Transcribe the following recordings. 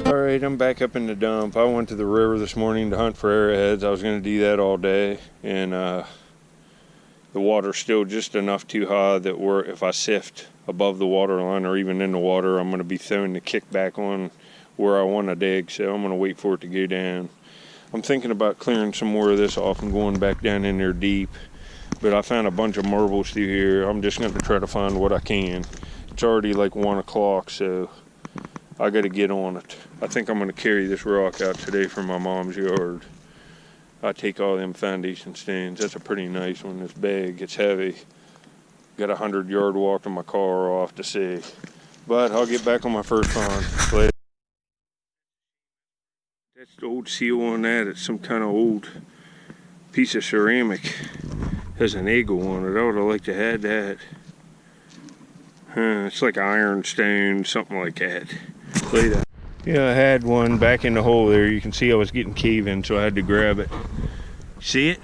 Alright, I'm back up in the dump. I went to the river this morning to hunt for arrowheads. I was going to do that all day, and the water's still just enough too high that if I sift above the water line or even in the water, I'm going to be throwing the kick back on where I want to dig, so I'm going to wait for it to go down. I'm thinking about clearing some more of this off and going back down in there deep, but I found a bunch of marbles through here. I'm just going to try to find what I can. It's already like 1 o'clock, so I got to get on it. I think I'm going to carry this rock out today from my mom's yard. I take all them foundation stones. That's a pretty nice one. It's big, it's heavy. Got a 100-yard walk to my car off to see. But I'll get back on my first find later. That's the old seal on that. It's some kind of old piece of ceramic. Has an eagle on it. I would have liked to have that. It's like ironstone, something like that. Later. Yeah, I had one back in the hole there. You can see I was getting cave-in, so I had to grab it. See it?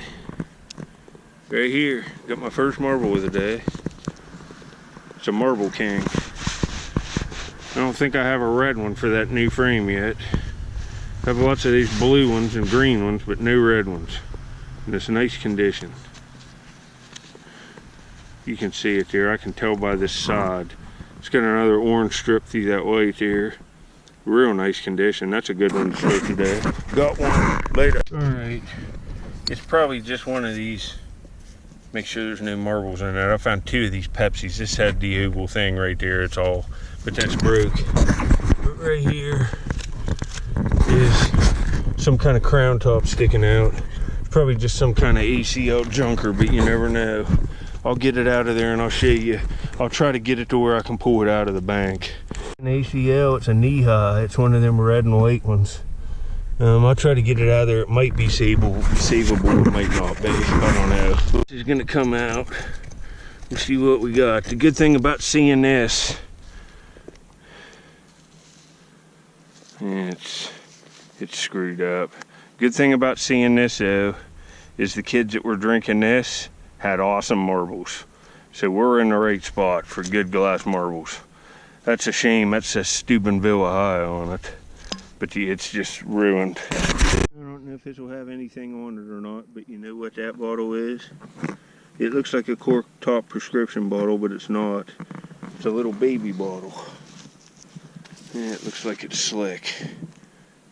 Right here. Got my first marble of the day. It's a Marble King. I don't think I have a red one for that new frame yet. I have lots of these blue ones and green ones, but no red ones. And it's nice condition. You can see it there. I can tell by this side. It's got another orange strip through that white there. Real nice condition. That's a good one to show today. Got one later. Alright. It's probably just one of these. Make sure there's no marbles in it. I found 2 of these Pepsis. This had the oval thing right there. It's all, but that's broke. But right here is some kind of crown top sticking out. It's probably just some kind of ACL junker, but you never know. I'll get it out of there and I'll show you. I'll try to get it to where I can pull it out of the bank. An ACL, it's a knee high. It's one of them red and white ones. I'll try to get it out of there. It might be savable, it might not be. I don't know. This is gonna come out. Let's see what we got. The good thing about seeing this, it's screwed up. Good thing about seeing this though, is the kids that were drinking this had awesome marbles. So we're in the right spot for good glass marbles. That's a shame. That's a Steubenville high on it. But it's just ruined. I don't know if this will have anything on it or not, but you know what that bottle is? It looks like a cork top prescription bottle, but it's not. It's a little baby bottle. Yeah, it looks like it's slick.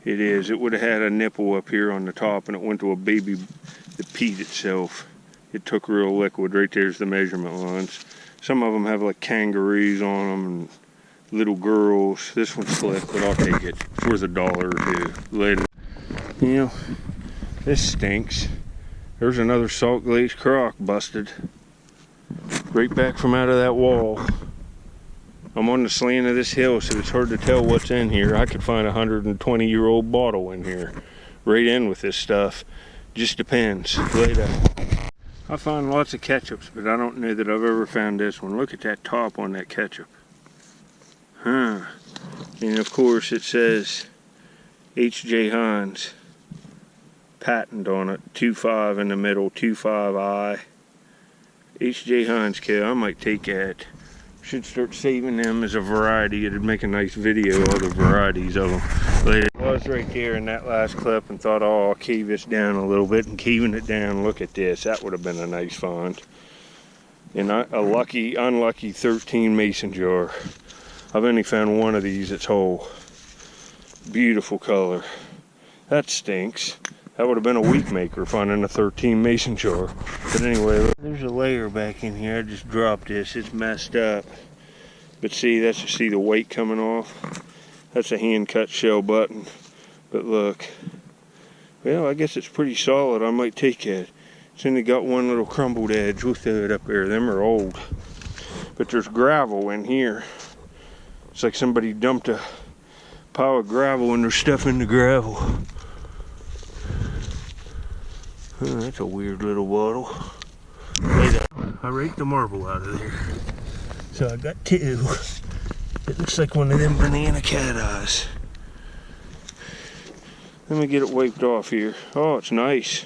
It is. It would have had a nipple up here on the top and it went to a baby that peed itself. It took real liquid. Right there's the measurement lines. Some of them have like kangaroos on them and little girls. This one's slick, but I'll take it. It's worth $1 or 2 later. You know, this stinks. There's another salt glaze crock busted. Right back from out of that wall. I'm on the slant of this hill, so it's hard to tell what's in here. I could find a 120-year-old bottle in here. Right in with this stuff. Just depends. Later. I find lots of ketchups, but I don't know that I've ever found this one. Look at that top on that ketchup. Huh. And of course it says H.J. Heinz. Patent on it. 2.5 in the middle, 2.5I. H.J. Heinz kid. I might take that. Should start saving them as a variety. It'd make a nice video of the varieties of them. Later. I was right there in that last clip and thought, oh, I'll cave this down a little bit, and caving it down, look at this. That would have been a nice find. And a unlucky 13 mason jar. I've only found one of these that's whole. Beautiful color. That stinks. That would have been a week maker finding a 13 mason jar. But anyway, there's a layer back in here. I just dropped this. It's messed up. But see, see the weight coming off? That's a hand cut shell button. But look. Well, I guess it's pretty solid. I might take it. It's only got one little crumbled edge. We'll throw it up there. Them are old. But there's gravel in here. It's like somebody dumped a pile of gravel and they're stuffing the gravel. Oh, that's a weird little bottle. Wait, I raked the marble out of there. So I got two. It looks like one of them banana cat eyes. Let me get it wiped off here. Oh, it's nice.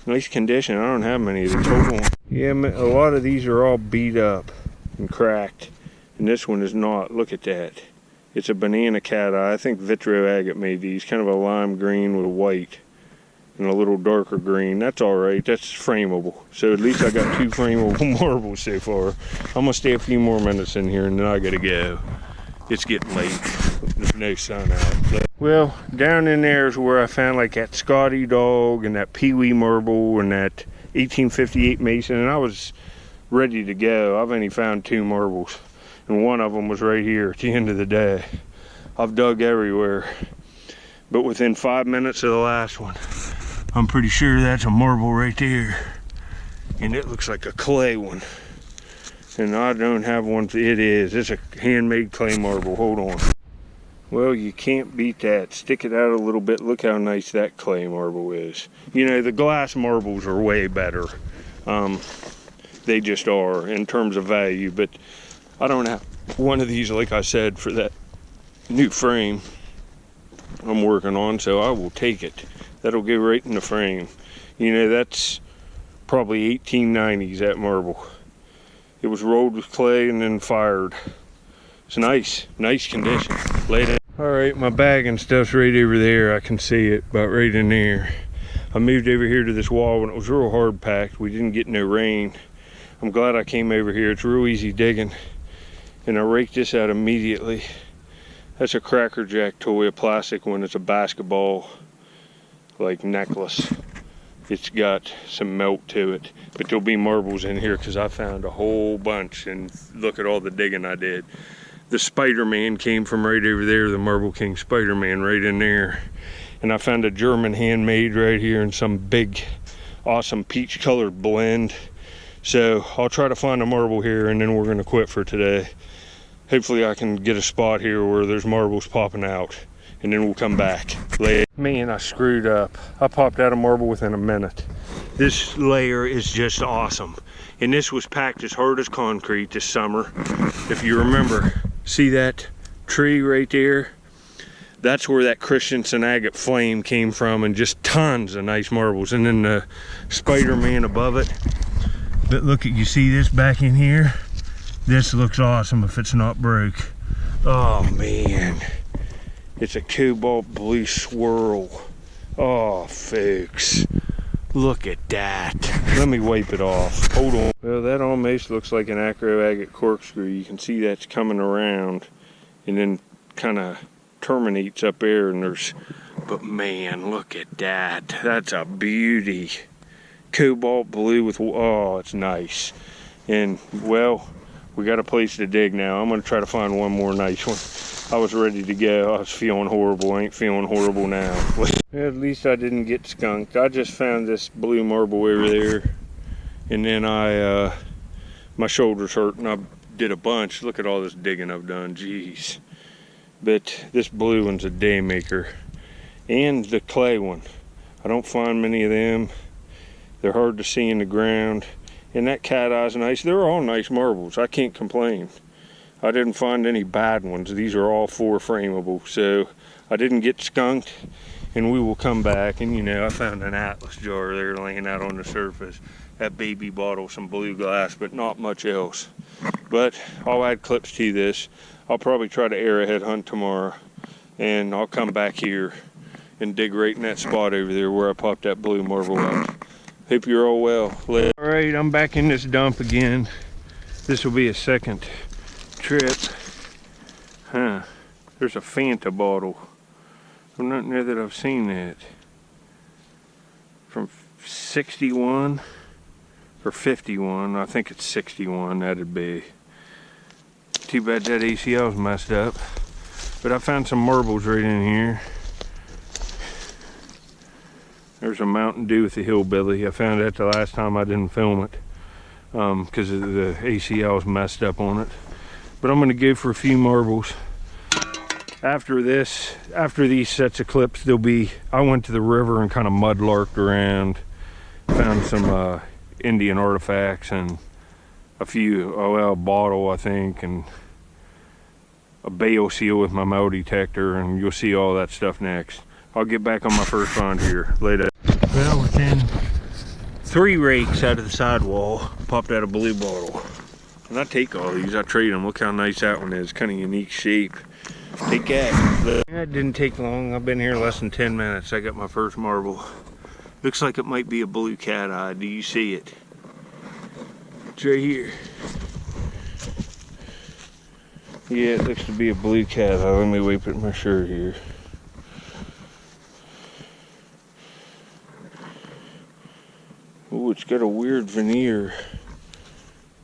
Nice condition. I don't have many of these. Hold on. Yeah, a lot of these are all beat up and cracked. And this one is not. Look at that. It's a banana cat eye. I think Vitro Agate made these. Kind of a lime green with white. And a little darker green. That's alright. That's frameable. So at least I got two frameable marbles so far. I'm going to stay a few more minutes in here and then I got to go. It's getting late. There's no sun out. Well, down in there is where I found like that Scotty dog and that Pee Wee marble and that 1858 Mason, and I was ready to go. I've only found two marbles, and one of them was right here at the end of the day. I've dug everywhere, but within 5 minutes of the last one, I'm pretty sure that's a marble right there, and it looks like a clay one. And I don't have one. It is. It's a handmade clay marble. Hold on. Well, you can't beat that. Stick it out a little bit. Look how nice that clay marble is. You know, the glass marbles are way better. They just are in terms of value. But I don't have one of these, like I said, for that new frame I'm working on. So I will take it. That'll go right in the frame. You know, that's probably 1890s, that marble. It was rolled with clay and then fired. It's nice condition. Laid in. All right, my bag and stuff's right over there. I can see it about right in there. I moved over here to this wall when it was real hard packed. We didn't get no rain. I'm glad I came over here. It's real easy digging. And I raked this out immediately. That's a Cracker Jack toy, a plastic one. It's a basketball like necklace. It's got some melt to it, but there'll be marbles in here because I found a whole bunch, and look at all the digging I did. The Spider-Man came from right over there, the Marble King Spider-Man right in there. And I found a German handmade right here in some big, awesome peach colored blend. So I'll try to find a marble here and then we're gonna quit for today. Hopefully I can get a spot here where there's marbles popping out, and then we'll come back later. Man, I screwed up. I popped out a marble within a minute. This layer is just awesome. And this was packed as hard as concrete this summer. If you remember, see that tree right there? That's where that Christensen agate flame came from, and just tons of nice marbles. And then the Spider-Man above it. But look at, you see this back in here? This looks awesome if it's not broke. Oh man. It's a cobalt blue swirl. Oh, folks. Look at that. Let me wipe it off. Hold on. Well, that almost looks like an acro agate corkscrew. You can see that's coming around and then kind of terminates up there, and there's, but man, look at that. That's a beauty. Cobalt blue with, oh, it's nice. And, well, we got a place to dig now. I'm going to try to find one more nice one. I was ready to go. I was feeling horrible. I ain't feeling horrible now. At least I didn't get skunked. I just found this blue marble over there, and then my shoulders hurt, and I did a bunch. Look at all this digging I've done. Jeez. But this blue one's a day maker, and the clay one. I don't find many of them. They're hard to see in the ground, and that cat eye's nice. They're all nice marbles. I can't complain. I didn't find any bad ones. These are all 4 frameable, so I didn't get skunked, and we will come back. And you know, I found an Atlas jar there laying out on the surface. That baby bottle, some blue glass, but not much else. But I'll add clips to this. I'll probably try to arrowhead hunt tomorrow, and I'll come back here and dig right in that spot over there where I popped that blue marble up. Hope you're all well. All right, I'm back in this dump again. This will be a second trip. There's a Fanta bottle. I'm not know that I've seen that. From 61 or 51. I think it's 61, that'd be. Too bad that ACL's messed up. But I found some marbles right in here. There's a Mountain Dew with the Hillbilly. I found that the last time I didn't film it because the ACL's messed up on it. But I'm gonna go for a few marbles. After this, after these sets of clips, there'll be, I went to the river and kind of mudlarked around Found some Indian artifacts and a few, well, a bottle I think, and a bale seal with my metal detector, and you'll see all that stuff next. I'll get back on my first find here later. Well, within 3 rakes out of the sidewall, popped out a blue bottle. And I take all these, I trade them. Look how nice that one is, kind of unique shape. Take that. That didn't take long. I've been here less than 10 minutes. I got my first marble. Looks like it might be a blue cat eye. Do you see it? It's right here. Yeah, it looks to be a blue cat eye. Let me wipe it in my shirt here. Oh, it's got a weird veneer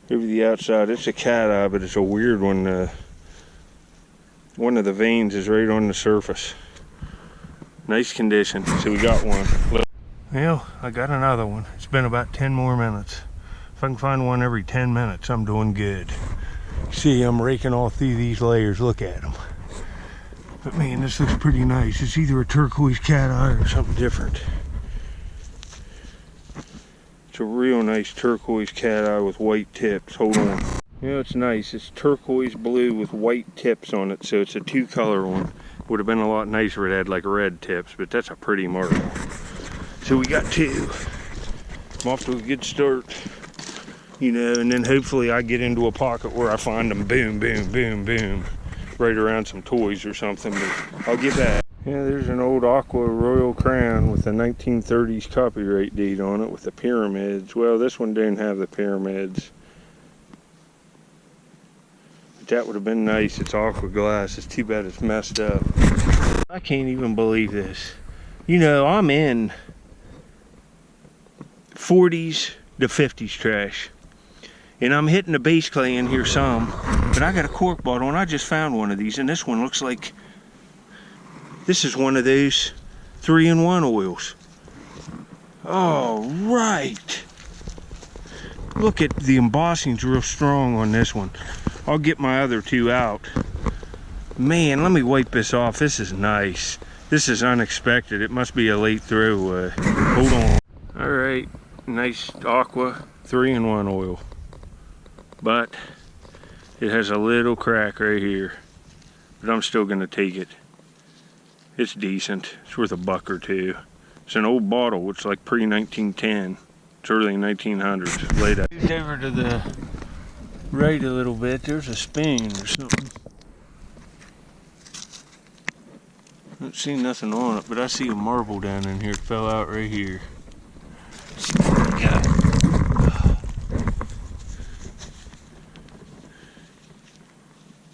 over the outside. It's a cat eye, but it's a weird one. One of the veins is right on the surface. Nice condition. So we got one. Well, I got another one. It's been about 10 more minutes. If I can find one every 10 minutes, I'm doing good. See, I'm raking all through these layers. Look at them. But man, this looks pretty nice. It's either a turquoise cat eye or something different. It's a real nice turquoise cat eye with white tips. Hold on. You know, it's nice. It's turquoise blue with white tips on it, so it's a 2-color one. Would have been a lot nicer if it had like red tips, but that's a pretty marble. So we got 2. I'm off to a good start. You know, and then hopefully I get into a pocket where I find them boom, boom, boom, boom, right around some toys or something, but I'll get back. Yeah, there's an old Aqua Royal Crown with a 1930s copyright date on it with the pyramids. Well, this one didn't have the pyramids. But that would have been nice. It's aqua glass. It's too bad it's messed up. I can't even believe this. You know, I'm in 40s to 50s trash. And I'm hitting the base clay in here some, but I got a cork bottle and I just found one of these, and this one looks like, this is one of those 3-in-1 oils. Oh, right. Look at the embossing's real strong on this one. I'll get my other 2 out. Man, let me wipe this off. This is nice. This is unexpected. It must be a late throwaway. Hold on. All right, nice aqua 3-in-1 oil. But it has a little crack right here, but I'm still gonna take it. It's decent. It's worth $1 or $2. It's an old bottle. It's like pre-1910. It's early 1900s. Laid out. Over to the right a little bit. There's a spoon or something. I don't see nothing on it, but I see a marble down in here. It fell out right here. Let's see what we got.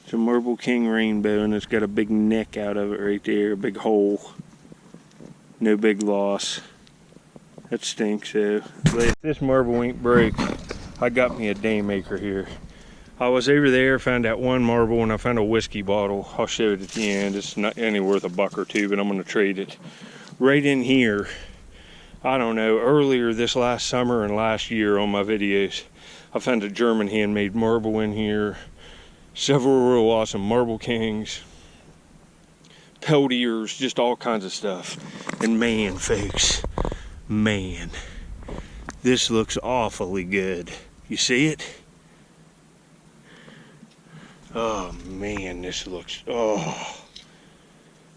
It's a Marble King rainbow, and it's got a big neck out of it right there, a big hole. No big loss. That stinks though. If this marble ain't break, I got me a daymaker here. I was over there, found that one marble, and I found a whiskey bottle. I'll show it at the end. It's not only worth $1 or $2, but I'm gonna trade it. Right in here, I don't know, earlier this last summer and last year on my videos, I found a German handmade marble in here. Several real awesome Marble Kings, Peltiers, just all kinds of stuff. And man, folks, man, this looks awfully good. You see it? Oh man, this looks, oh,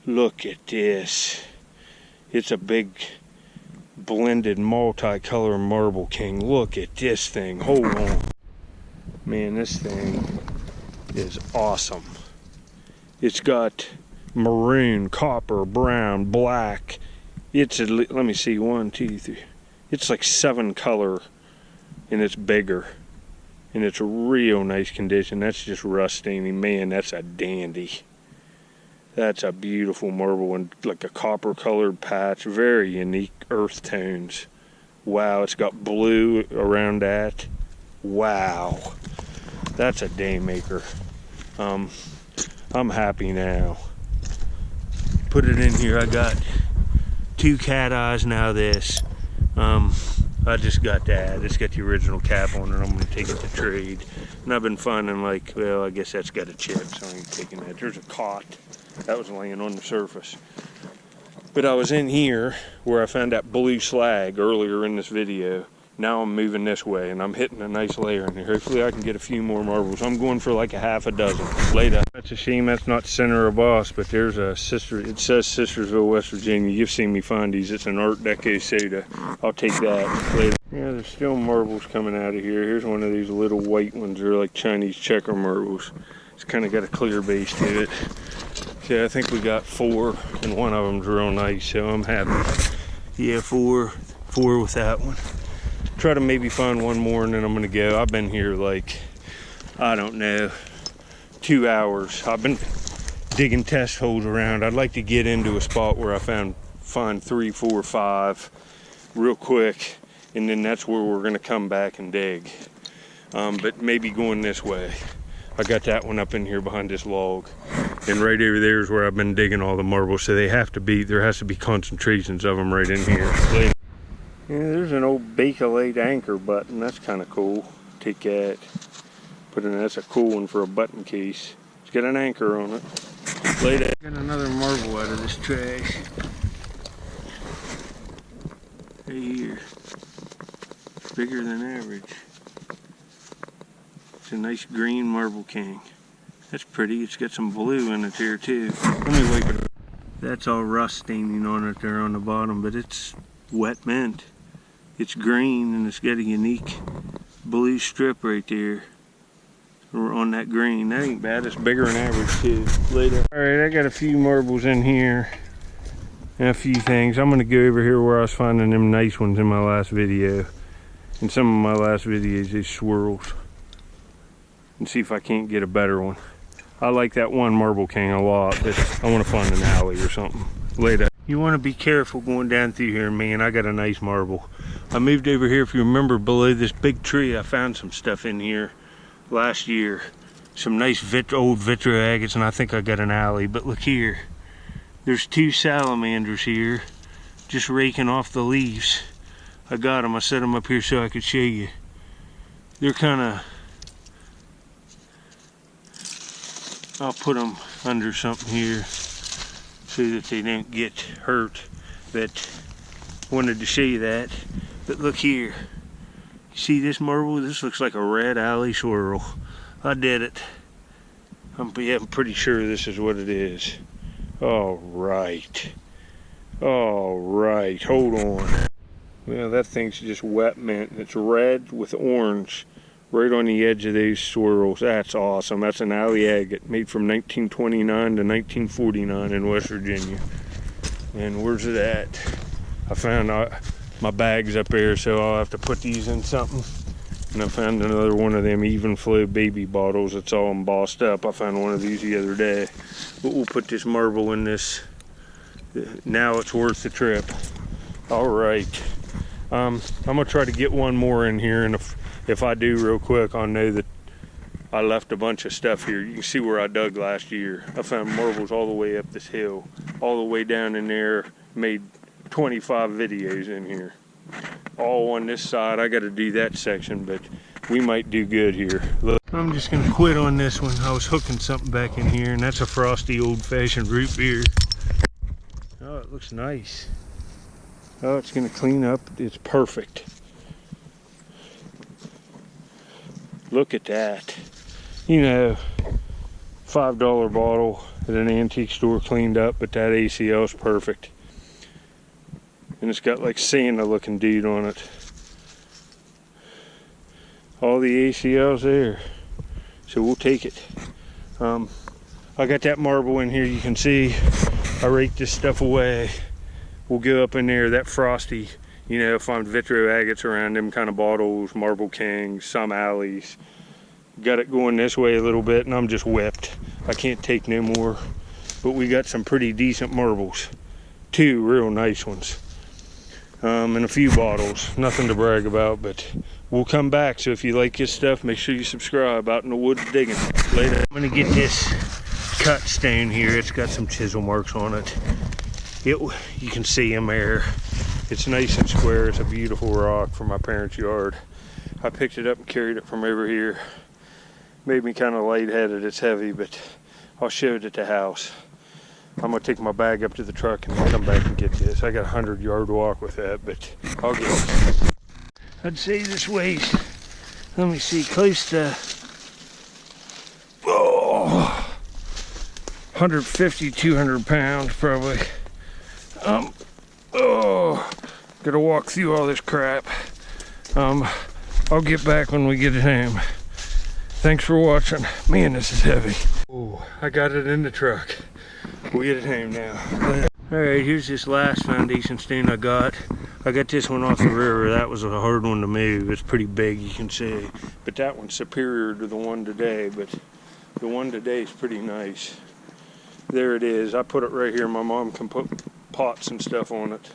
look at this. It's a big blended multicolor Marble King. Look at this thing. Hold on. Man, this thing is awesome. It's got maroon, copper, brown, black. It's a, let me see, 1, 2, 3. It's like 7 color, and it's bigger, and it's a real nice condition. That's just rusting. Man, that's a dandy. That's a beautiful marble, and like a copper colored patch. Very unique earth tones. Wow, it's got blue around that. Wow, that's a daymaker. I'm happy now. Put it in here. I got 2 cat eyes now. This I just got that. It's got the original cap on it. I'm gonna take it to trade, and I've been finding, like, well, I guess that's got a chip, so I ain't taking that. There's a cot that was laying on the surface. But I was in here where I found that blue slag earlier in this video. Now I'm moving this way and I'm hitting a nice layer in here. Hopefully I can get a few more marbles. I'm going for like a half a dozen. Later. That's a shame that's not center of boss, but there's a sister. It says Sistersville, West Virginia. You've seen me find these. It's an Art Deco soda. I'll take that later. Yeah, there's still marbles coming out of here. Here's one of these little white ones. They're like Chinese checker marbles. It's kind of got a clear base to it. So I think we got 4 and one of them's real nice, so I'm happy. Yeah, 4 with that one. Try to maybe find one more and then I'm gonna go. I've been here like, I don't know, 2 hours. I've been digging test holes around. I'd like to get into a spot where I find 3, 4, 5 real quick, and then that's where we're gonna come back and dig. But maybe going this way. I got that one up in here behind this log. And right over there is where I've been digging all the marbles. So there has to be concentrations of them right in here. Yeah, there's an old Bakelite anchor button. That's kind of cool. Take that. Put in, that's a cool one for a button case. It's got an anchor on it. Later. Got another marble out of this trash. Right here. It's bigger than average. It's a nice green marble king. That's pretty. It's got some blue in it here too. Let me wipe it up. That's all rust staining on it there on the bottom, but it's wet mint. It's green and it's got a unique blue strip right there on that green. That ain't bad. It's bigger than average too. Later. All right, I got a few marbles in here and a few things. I'm gonna go over here where I was finding them nice ones in my last video. In some of my last videos, these swirls. And see if I can't get a better one. I like that one marble king a lot, but I want to find an alley or something. Later. You want to be careful going down through here, man. I got a nice marble. I moved over here, if you remember, below this big tree. I found some stuff in here last year. Some nice old vitro agates, and I think I got an alley. But look here. There's 2 salamanders here, just raking off the leaves. I got them. I set them up here so I could show you. They're kind of... I'll put them under something here so that they don't get hurt. But wanted to show you that. But look here. You see this marble? This looks like a red alley swirl. I did it. I'm pretty sure this is what it is. All right. All right. Hold on. Well, that thing's just wet mint. It's red with orange. Right on the edge of those swirls. That's awesome. That's an alley agate made from 1929 to 1949 in West Virginia. And where's it at? I found my bags up there, so I'll have to put these in something. And I found another one of them even flow baby bottles. It's all embossed up. I found one of these the other day. But we'll put this marble in this. Now it's worth the trip. All right. I'm gonna try to get one more in here, and if I do real quick, I'll know that I left a bunch of stuff here. You can see where I dug last year. I found marbles all the way up this hill, all the way down in there. Made 25 videos in here. All on this side. I got to do that section, but we might do good here. Look, I'm just gonna quit on this one. I was hooking something back in here, and that's a frosty old-fashioned root beer. Oh, it looks nice. Oh, it's gonna clean up. It's perfect. Look at that. You know, $5 bottle at an antique store cleaned up, but that ACL is perfect. And it's got like Santa looking dude on it. All the ACLs there. So we'll take it. I got that marble in here, you can see. I raked this stuff away. We'll go up in there, that frosty, you know, find vitro agates around them kind of bottles, marble kings, some alleys. Got it going this way a little bit, and I'm just whipped. I can't take no more. But we got some pretty decent marbles. 2 real nice ones. And a few bottles. Nothing to brag about, but we'll come back. So if you like this stuff, make sure you subscribe. Out in the woods digging. Later. I'm gonna get this cut stone here. It's got some chisel marks on it. You can see them there. It's nice and square. It's a beautiful rock from my parents' yard. I picked it up and carried it from over here. Made me kind of lightheaded. It's heavy, but I'll show it at the house. I'm gonna take my bag up to the truck and come back and get this. I got a 100-yard walk with that, but I'll get it. I'd say this weighs, let me see, close to 150, 200 pounds probably. Gotta walk through all this crap. I'll get back when we get it home. Thanks for watching. Man, this is heavy. Oh, I got it in the truck. We'll get it home now. Alright, here's this last foundation stone I got. I got this one off the river. That was a hard one to move. It's pretty big, you can see. But that one's superior to the one today. But the one today is pretty nice. There it is. I put it right here. My mom can put pots and stuff on it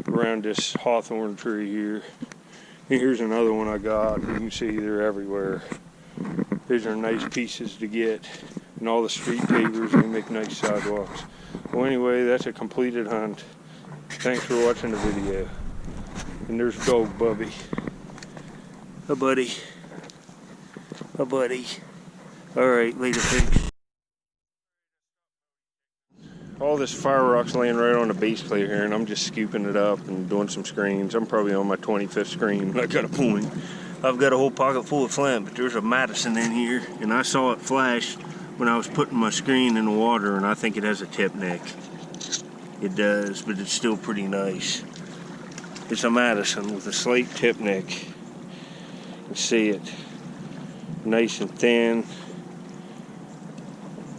around this hawthorn tree here. And here's another one I got. You can see they're everywhere. These are nice pieces to get. And all the street pavers, they make nice sidewalks. Well, anyway, that's a completed hunt. Thanks for watching the video. And there's dog Bubby. A buddy. A buddy. Alright, later, pigs. All this fire rock's laying right on the base plate here, and I'm just scooping it up and doing some screens. I'm probably on my 25th screen. I got a point. I've got a whole pocket full of flint, but there's a Madison in here, and I saw it flash when I was putting my screen in the water, and I think it has a tip neck. It does, but it's still pretty nice. It's a Madison with a slate tip neck. You can see it. Nice and thin.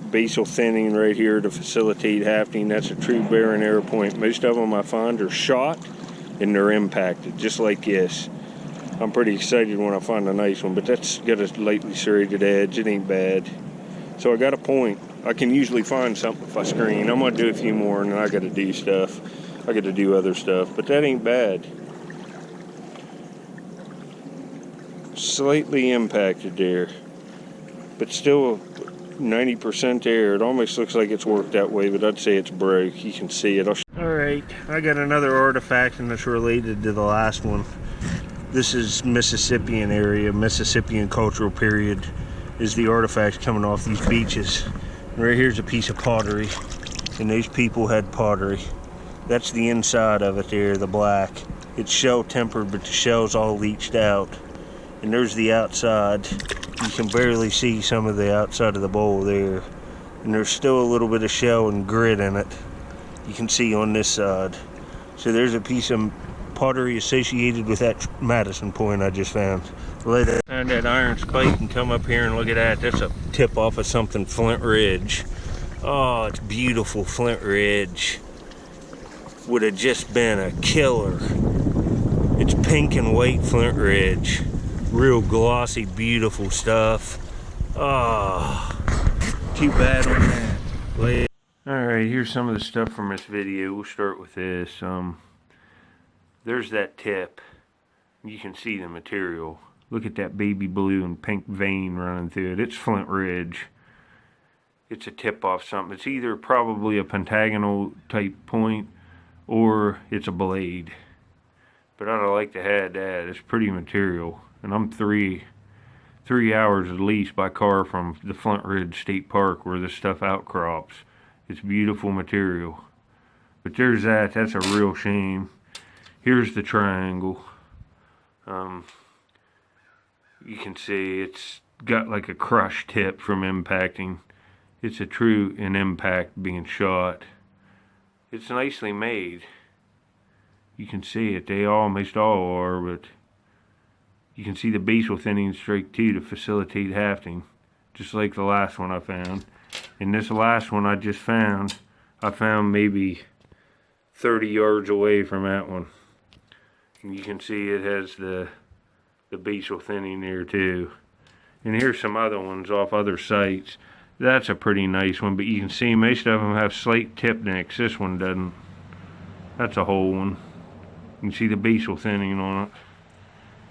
Basal thinning right here to facilitate hafting. That's a true bear and arrow point. Most of them I find are shot and they're impacted, just like this. I'm pretty excited when I find a nice one, but that's got a lightly serrated edge. It ain't bad. So I got a point. I can usually find something if I screen. I'm gonna do a few more and then I gotta do stuff. I gotta do other stuff, but that ain't bad. Slightly impacted there, but still 90% there. It almost looks like it's worked that way, but I'd say it's broke. You can see it. Alright, I got another artifact and it's related to the last one. This is Mississippian area, Mississippian cultural period is the artifacts coming off these beaches. And right here's a piece of pottery, and these people had pottery. That's the inside of it there, the black. It's shell tempered, but the shell's all leached out. And there's the outside. You can barely see some of the outside of the bowl there. And there's still a little bit of shell and grit in it. You can see on this side. So there's a piece of pottery associated with that Madison point I just found. Later, find that iron spike and come up here and look at that. That's a tip off of something Flint Ridge. Oh, it's beautiful Flint Ridge. Would have just been a killer. It's pink and white Flint Ridge. Real glossy, beautiful stuff. Oh, too bad on that. Later. Alright, here's some of the stuff from this video. We'll start with this. There's that tip. You can see the material. Look at that baby blue and pink vein running through it. It's Flint Ridge. It's a tip off something. It's either probably a pentagonal type point or it's a blade. But I'd like to have that. It's pretty material. And I'm three hours at least by car from the Flint Ridge State Park where this stuff outcrops. It's beautiful material. But there's that. That's a real shame. Here's the triangle. You can see it's got like a crushed tip from impacting. It's a true an impact being shot. It's nicely made. You can see it. They almost all are, but you can see the basal thinning strike too to facilitate hafting, just like the last one I found. And this last one I just found, I found maybe 30 yards away from that one. And you can see it has the basal thinning there too. And here's some other ones off other sites. That's a pretty nice one, but you can see most of them have slate tip necks. This one doesn't. That's a whole one. You can see the basal thinning on it.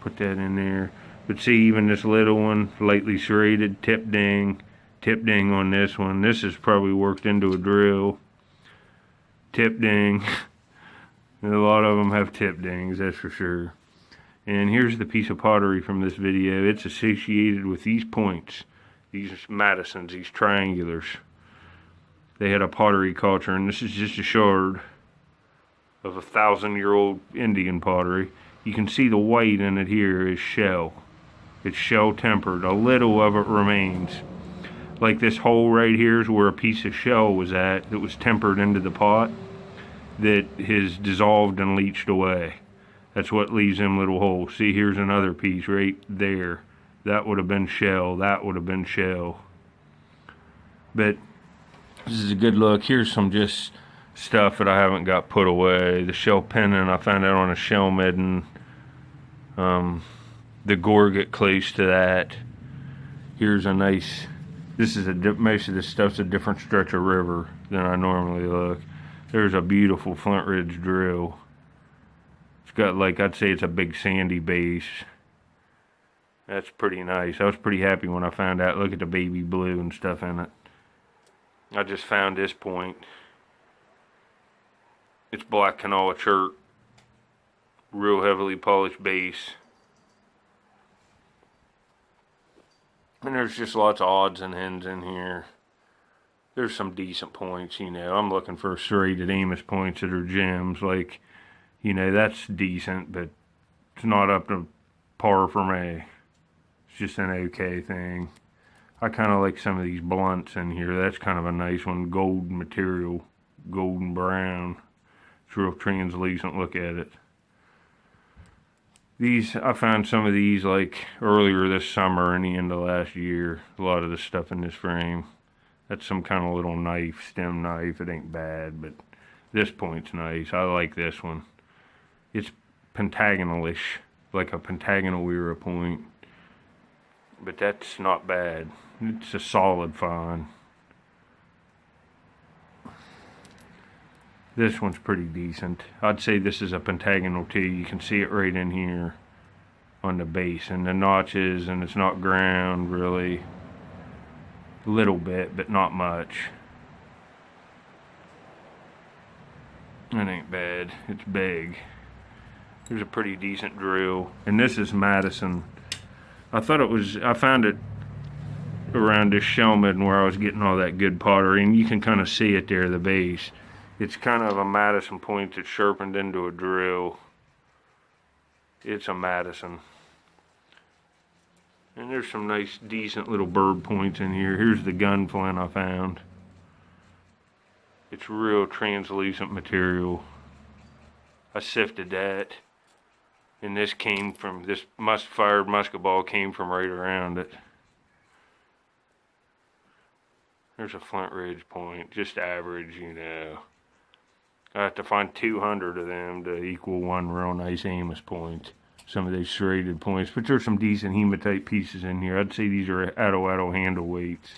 Put that in there. But see, even this little one, lightly serrated, tip ding on this one. This is probably worked into a drill. Tip ding. And a lot of them have tip dings, that's for sure. And here's the piece of pottery from this video. It's associated with these points, these Madisons, these triangulars. they had a pottery culture, and this is just a shard of 1,000-year-old Indian pottery. You can see the white in it here is shell. It's shell tempered. A little of it remains. Like this hole right here is where a piece of shell was at that was tempered into the pot that has dissolved and leached away. That's what leaves them little holes. See, here's another piece right there. That would have been shell. That would have been shell. But this is a good look. Here's some just stuff that I haven't got put away. The shell pendant, I found out on a shell midden. The gorget close to that. Here's a nice, this is most of this stuff's a different stretch of river than I normally look. There's a beautiful Flint Ridge drill. It's got, like, I'd say it's a big sandy base. That's pretty nice. I was pretty happy when I found out. Look at the baby blue and stuff in it. I just found this point. It's black canola chert. Real heavily polished base. And there's just lots of odds and ends in here. There's some decent points, you know. I'm looking for serrated Amos points that are gems. Like, you know, that's decent, but it's not up to par for me. It's just an okay thing. I kind of like some of these blunts in here. That's kind of a nice one. Gold material. Golden brown. It's real translucent. Look at it. These, I found some of these like earlier this summer and the end of last year. A lot of the stuff in this frame. That's some kind of little knife, stem knife. It ain't bad, but this point's nice. I like this one. It's pentagonal-ish, like a pentagonal era point. But that's not bad. It's a solid find. This one's pretty decent. I'd say this is a pentagonal too. You can see it right in here on the base and the notches, and it's not ground really. A little bit, but not much. That ain't bad. It's big. There's a pretty decent drill. And this is Madison. I found it around this shell midden where I was getting all that good pottery, and you can kind of see it there, the base. It's kind of a Madison point that's sharpened into a drill. It's a Madison. And there's some nice, decent little bird points in here. Here's the gun flint I found. It's real translucent material. I sifted that. And this came from, this fired musket ball came from right around it. There's a Flint Ridge point, just average, you know. I have to find 200 of them to equal one real nice Amos point. Some of these serrated points, but there's some decent hematite pieces in here. I'd say these are Atto handle weights.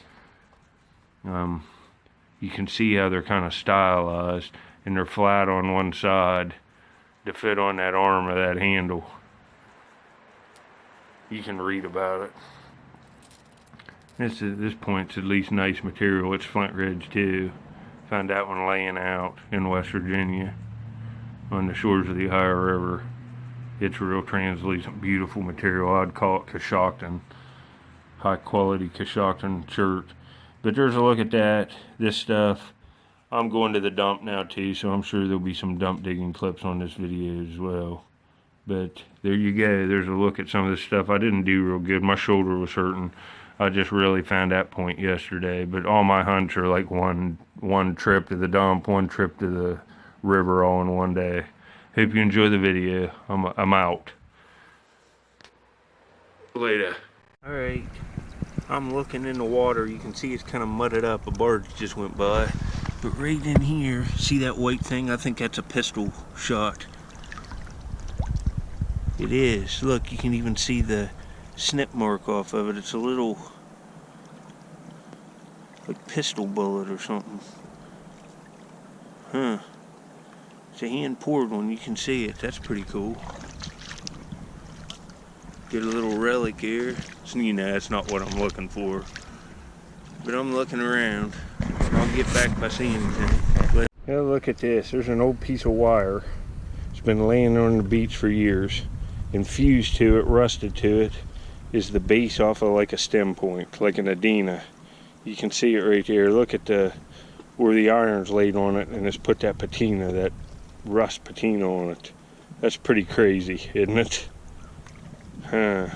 You can see how they're kind of stylized, and they're flat on one side to fit on that arm of that handle. You can read about it. This point's at least nice material. It's Flint Ridge too. Found that one laying out in West Virginia on the shores of the Ohio River. It's real translucent, beautiful material. I'd call it Coshocton. High quality Coshocton shirt. But there's a look at that. This stuff. I'm going to the dump now too, so I'm sure there'll be some dump digging clips on this video as well. But there you go. There's a look at some of this stuff. I didn't do real good. My shoulder was hurting. I just really found that point yesterday. But all my hunts are like one trip to the dump, one trip to the river all in one day. Hope you enjoy the video. I'm out. Later. Alright. I'm looking in the water. You can see it's kind of mudded up. A barge just went by. But right in here, see that white thing? I think that's a pistol shot. It is. Look, you can even see the snip mark off of it. It's a little like pistol bullet or something. Huh. It's a hand poured one. You can see it. That's pretty cool. Get a little relic here. So, you know, that's not what I'm looking for. But I'm looking around. I'll get back if I see anything. Yeah, look at this. There's an old piece of wire. It's been laying on the beach for years. And fused to it, rusted to it, is the base off of like a stem point, like an Adena. You can see it right there. Look at the where the iron's laid on it and it's put that patina, that rust patina on it. That's pretty crazy, isn't it? Huh.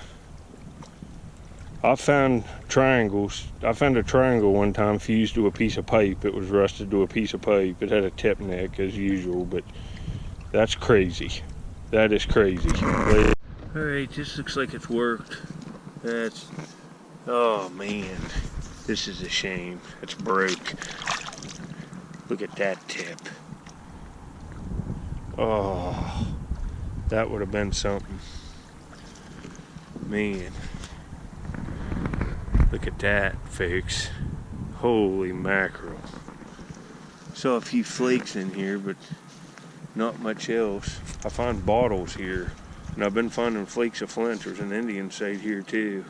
I found triangles. I found a triangle one time fused to a piece of pipe. It was rusted to a piece of pipe. It had a tip neck as usual, but that's crazy. That is crazy. Alright, this looks like it's worked. That's, oh man, this is a shame. It's broke. Look at that tip. Oh, that would have been something. Man. Look at that, folks. Holy mackerel. Saw a few flakes in here, but not much else. I find bottles here, and I've been finding flakes of flint. There's an Indian site here too.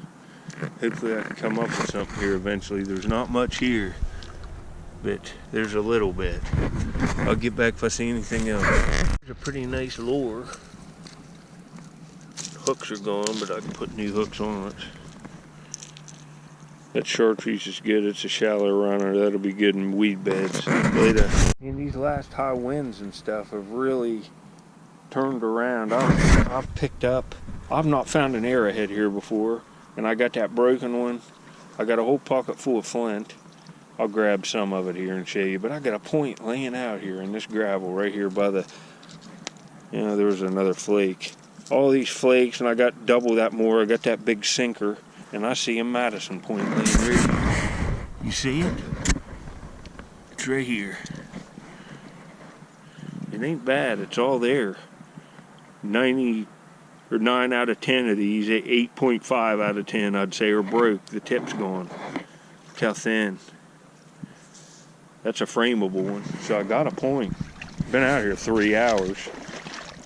Hopefully I can come up with something here eventually. There's not much here, but there's a little bit. I'll get back if I see anything else. There's a pretty nice lure. Hooks are gone, but I can put new hooks on it. That chartreuse is good. It's a shallow runner. That'll be good in weed beds later. And these last high winds and stuff have really turned around. I've picked up, I've not found an arrowhead here before, and I got that broken one. I got a whole pocket full of flint. I'll grab some of it here and show you, but I got a point laying out here in this gravel right here by the, there was another flake. All these flakes, and I got double that more. I got that big sinker. And I see a Madison point laying right here. You see it? It's right here. It ain't bad. It's all there. 9 out of 10 of these, 8.5 out of 10, I'd say, are broke. The tip's gone. Look how thin. That's a frameable one. So I got a point. Been out here 3 hours.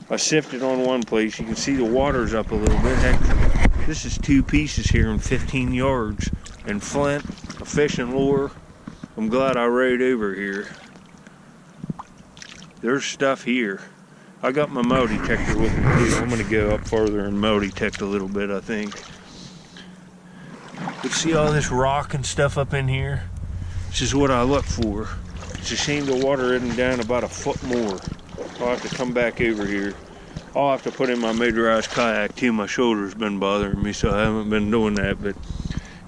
I sifted on one place. You can see the water's up a little bit. Heck, this is 2 pieces here in 15 yards. And flint, a fishing lure. I'm glad I rode over here. There's stuff here. I got my metal detector with me too. I'm going to go up further and metal detect a little bit, I think. But see all this rock and stuff up in here? This is what I look for. It's a shame the water isn't down about a foot more. I'll have to come back over here. I'll have to put in my motorized kayak too. My shoulder's been bothering me, so I haven't been doing that. But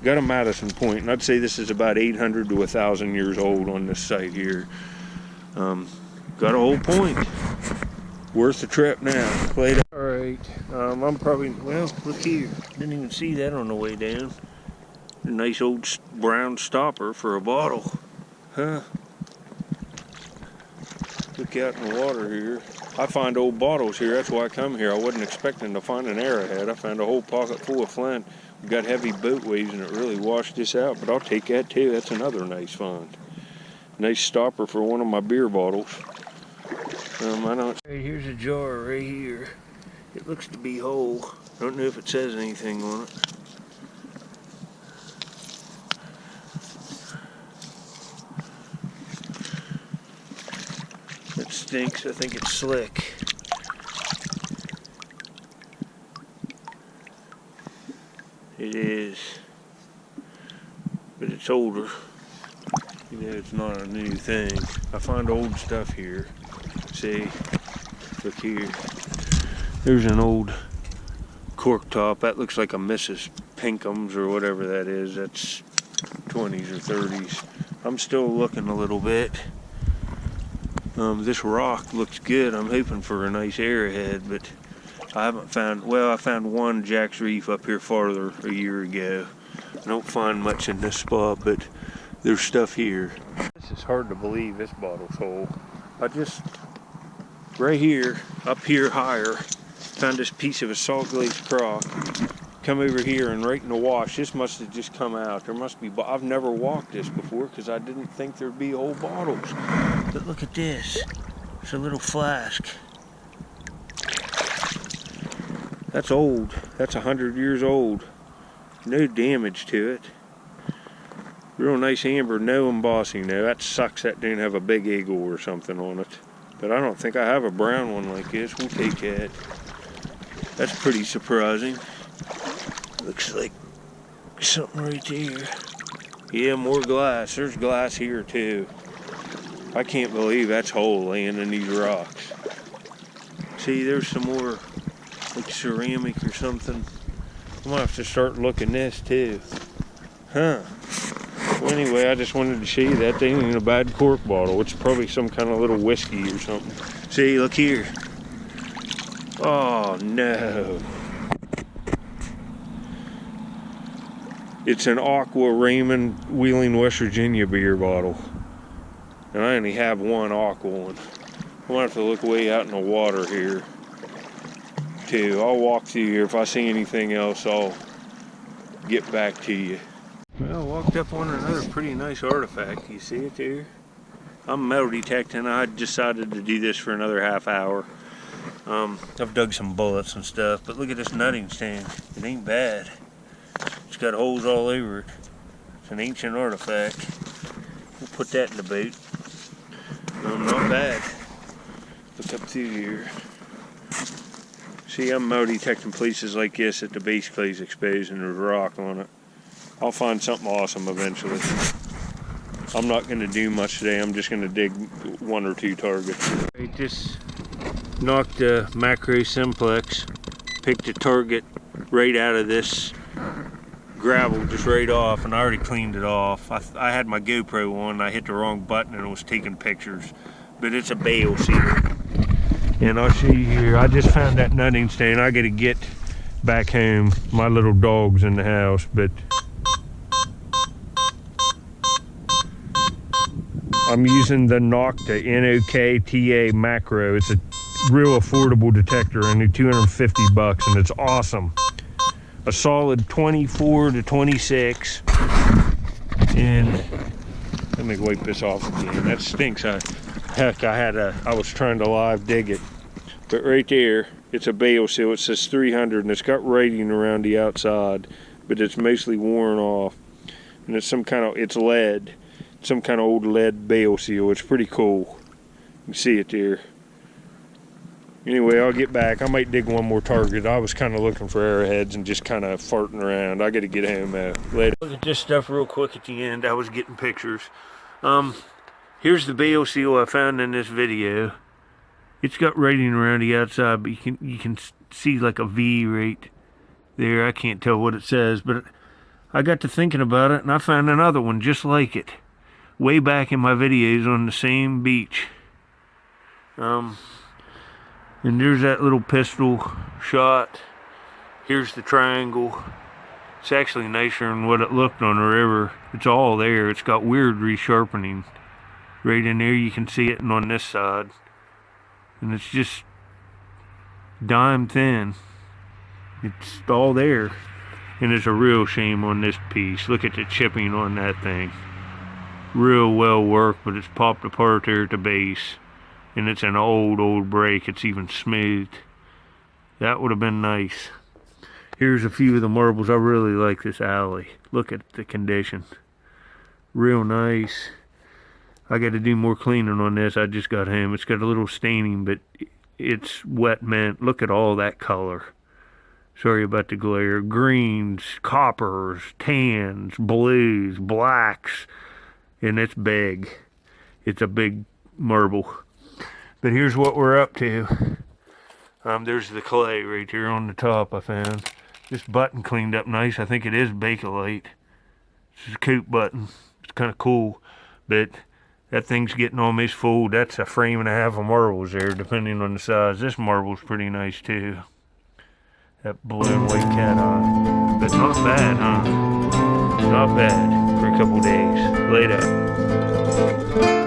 got a Madison point, and I'd say this is about 800 to 1,000 years old on this site here. Got a whole point. Worth the trip now. Later. All right. I'm probably, well, look here. Didn't even see that on the way down. A nice old brown stopper for a bottle. Huh? Look out in the water here. I find old bottles here. That's why I come here. I wasn't expecting to find an arrowhead. I found a whole pocket full of flint. We got heavy boat waves and it really washed this out, but I'll take that too. That's another nice find. Nice stopper for one of my beer bottles. I don't. Hey, here's a jar right here. It looks to be whole. I don't know if it says anything on it. It stinks. I think it's slick. It is. But it's older. You know, it's not a new thing. I find old stuff here. See? Look here. There's an old cork top. That looks like a Mrs. Pinkham's or whatever that is. That's 20s or 30s. I'm still looking a little bit. This rock looks good. I'm hoping for a nice arrowhead, but I haven't found, well, I found one Jack's Reef up here farther a year ago. I don't find much in this spot, but there's stuff here. This is hard to believe this bottle's whole. I just, right here, up here higher, found this piece of a salt glazed crock. Come over here and right in the wash, this must have just come out. There must be, I've never walked this before because I didn't think there'd be whole bottles. But look at this, it's a little flask. That's old, that's 100 years old. No damage to it. Real nice amber, no embossing though. That sucks that didn't have a big eagle or something on it. But I don't think I have a brown one like this. We'll take that. That's pretty surprising. Looks like something right there. Yeah, more glass. There's glass here too. I can't believe that's whole laying in these rocks. See, there's some more like ceramic or something. I'm gonna have to start looking this too. Huh. Well, anyway, I just wanted to show you that thing in a bad cork bottle. It's probably some kind of little whiskey or something. See, look here. Oh no. It's an Aqua Raymond Wheeling, West Virginia beer bottle. And I only have one Aqua one. I'm gonna have to look way out in the water here too. I'll walk through here. If I see anything else, I'll get back to you. Well, I walked up on another pretty nice artifact. You see it there? I'm metal detecting. I decided to do this for another half hour. I've dug some bullets and stuff, but look at this nutting stand. It ain't bad. It's got holes all over it. It's an ancient artifact. We'll put that in the boot. Not bad. Look up through here. See, I'm metal detecting places like this that the base clay's exposed and there's rock on it. I'll find something awesome eventually. I'm not going to do much today. I'm just going to dig one or two targets. I just knocked a macro simplex, picked a target right out of this gravel, just right off, and I already cleaned it off. I had my GoPro on, I hit the wrong button and it was taking pictures, but it's a bale sealer. And I'll show you here, I just found that nutting stand. I gotta get back home. My little dog's in the house, but I'm using the Nokta, N-O-K-T-A macro. It's a real affordable detector, only 250 bucks, and it's awesome. A solid 24 to 26. And let me wipe this off again. That stinks. I was trying to live dig it. But right there, it's a bale seal. It says 300 and it's got writing around the outside, but it's mostly worn off. And it's it's lead. Some kind of old lead bale seal. It's pretty cool. You can see it there. Anyway, I'll get back. I might dig one more target. I was kind of looking for arrowheads and just kind of farting around. I got to get home later. Look at this stuff real quick at the end. I was getting pictures. Here's the bale seal I found in this video. It's got writing around the outside, but you can see like a V right there. I can't tell what it says, but I got to thinking about it, and I found another one just like it, way back in my videos on the same beach. And there's that little pistol shot. Here's the triangle. It's actually nicer than what it looked on the river. It's all there. It's got weird resharpening. Right in there you can see it, and on this side. And it's just dime thin. It's all there. And it's a real shame on this piece. Look at the chipping on that thing. Real well worked, but it's popped apart there at the base. And it's an old break. It's even smoothed. That would have been nice. Here's a few of the marbles. I really like this alley. Look at the condition. Real nice. I got to do more cleaning on this. I just got home. It's got a little staining, but it's wet mint. Look at all that color. Sorry about the glare. Greens, coppers, tans, blues, blacks. And it's big. It's a big marble. But here's what we're up to. There's the clay right here on the top I found. This button cleaned up nice. I think it is Bakelite. It's a coupe button. It's kind of cool. But that thing's getting almost full. That's a frame and a half of marbles there, depending on the size. This marble's pretty nice too. That blue and white cat eye. But not bad, huh? Not bad for a couple days. Later.